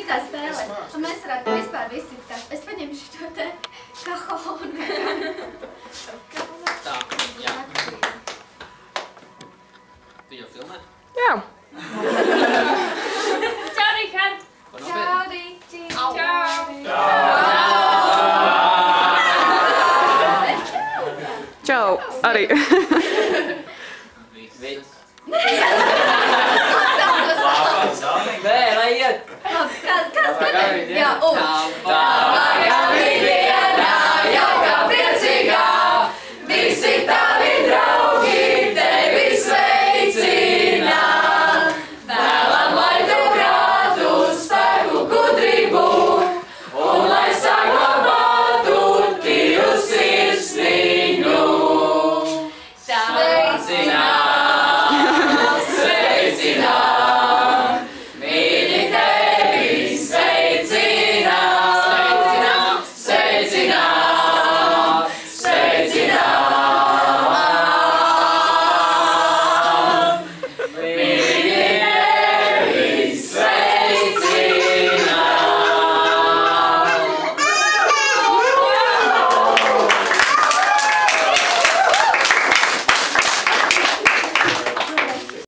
šitā spēlē. Un mēs varētu vispār visi tā. Es paņemšu šo te kahonu. Tā, jā. Tu jau filmē? Jā. Čau, Rihard! Čau, Riči! Čau! Čau, arī. Viss. Sākos! Nē, lai iet! Labi, kā skatīt? Jā,